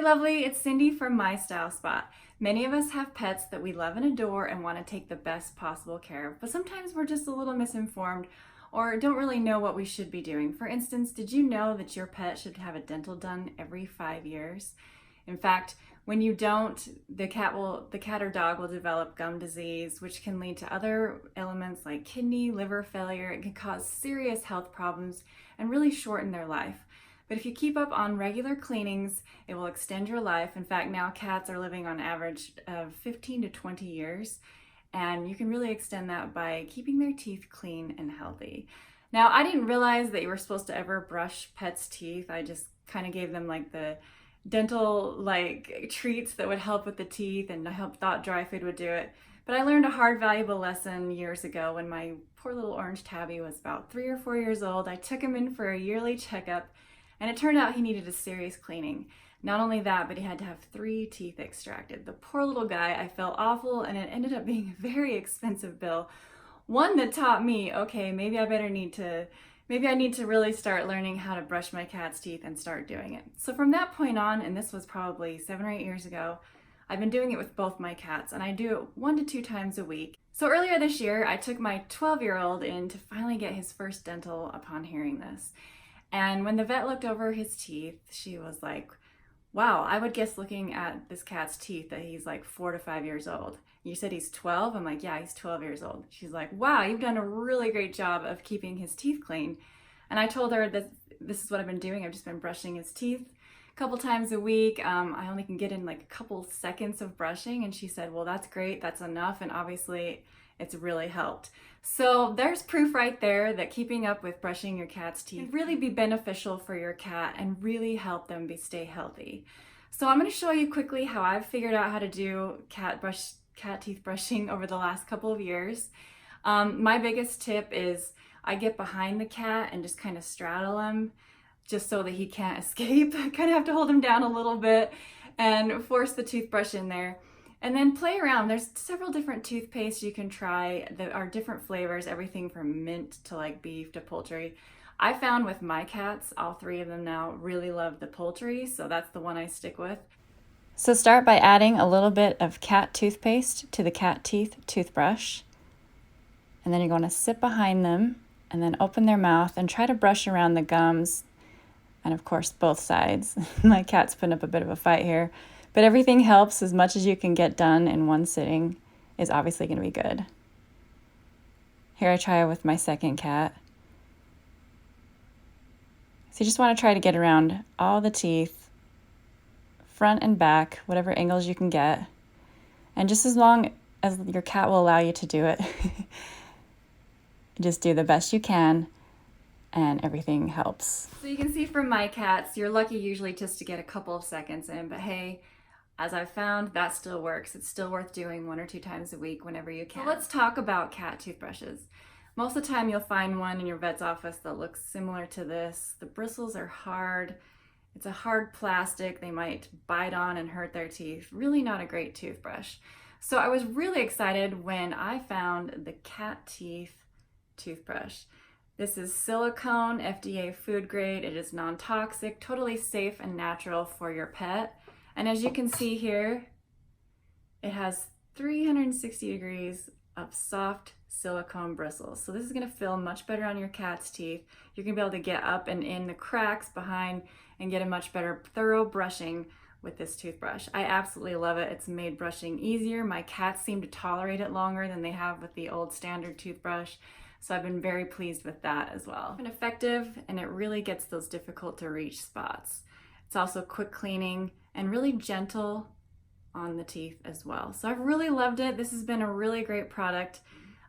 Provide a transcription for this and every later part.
lovely, it's Cindy from MyStyleSpot. Many of us have pets that we love and adore and want to take the best possible care of, but sometimes we're just a little misinformed or don't really know what we should be doing. For instance, did you know that your pet should have a dental done every 5 years? In fact, when you don't, the cat or dog will develop gum disease, which can lead to other elements like kidney, liver failure. It can cause serious health problems and really shorten their life. But if you keep up on regular cleanings, it will extend your life. In fact, now cats are living on average of 15 to 20 years, and you can really extend that by keeping their teeth clean and healthy. Now, I didn't realize that you were supposed to ever brush pets' teeth. I just kind of gave them like the dental treats that would help with the teeth, and I thought dry food would do it. But I learned a hard, valuable lesson years ago when my poor little orange tabby was about 3 or 4 years old. I took him in for a yearly checkup, and it turned out he needed a serious cleaning. Not only that, but he had to have 3 teeth extracted. The poor little guy, I felt awful, and it ended up being a very expensive bill. One that taught me, okay, maybe I need to really start learning how to brush my cat's teeth and start doing it. So from that point on, and this was probably 7 or 8 years ago, I've been doing it with both my cats, and I do it 1 to 2 times a week. So earlier this year, I took my 12-year-old in to finally get his first dental upon hearing this. And when the vet looked over his teeth, she was like, wow, I would guess looking at this cat's teeth that he's like 4 to 5 years old. You said he's 12? I'm like, yeah, he's 12 years old. She's like, wow, you've done a really great job of keeping his teeth clean. And I told her that this is what I've been doing. I've just been brushing his teeth a couple times a week. I only can get in like a couple seconds of brushing. And she said, well, that's great. That's enough. And obviously it's really helped. So there's proof right there that keeping up with brushing your cat's teeth can really be beneficial for your cat and really help them stay healthy. So I'm going to show you quickly how I've figured out how to do cat teeth brushing over the last couple of years. My biggest tip is I get behind the cat and just kind of straddle him just so that he can't escape. I kind of have to hold him down a little bit and force the toothbrush in there. And then play around. There's several different toothpastes you can try that are different flavors, everything from mint to like beef to poultry. I found with my cats, all 3 of them now really love the poultry, so that's the one I stick with. So start by adding a little bit of cat toothpaste to the cat teeth toothbrush. And then you're going to sit behind them and then open their mouth and try to brush around the gums and of course both sides. My cat's putting up a bit of a fight here. But everything helps. As much as you can get done in one sitting is obviously going to be good. Here I try with my second cat. So you just want to try to get around all the teeth, front and back, whatever angles you can get. And just as long as your cat will allow you to do it, just do the best you can and everything helps. So you can see from my cats, you're lucky usually just to get a couple of seconds in, but hey, as I've found, that still works. It's still worth doing 1 or 2 times a week whenever you can. So let's talk about cat toothbrushes. Most of the time you'll find one in your vet's office that looks similar to this. The bristles are hard. It's a hard plastic. They might bite on and hurt their teeth. Really not a great toothbrush. So I was really excited when I found the cat teeth toothbrush. This is silicone, FDA food grade. It is non-toxic, totally safe and natural for your pet. And as you can see here, it has 360 degrees of soft silicone bristles. So this is gonna feel much better on your cat's teeth. You're gonna be able to get up and in the cracks behind and get a much better thorough brushing with this toothbrush. I absolutely love it. It's made brushing easier. My cats seem to tolerate it longer than they have with the old standard toothbrush. So I've been very pleased with that as well. It's effective, and it really gets those difficult to reach spots. It's also quick cleaning and really gentle on the teeth as well. So I've really loved it. This has been a really great product.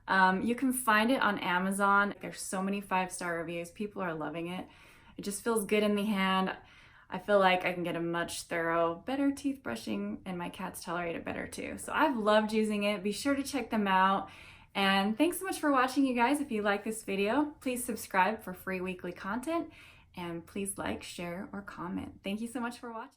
You can find it on Amazon. There's so many 5-star reviews. People are loving it. It just feels good in the hand. I feel like I can get a much better teeth brushing, and my cats tolerate it better too. So I've loved using it. Be sure to check them out. And thanks so much for watching, you guys. If you like this video, please subscribe for free weekly content. And please like, share, or comment. Thank you so much for watching.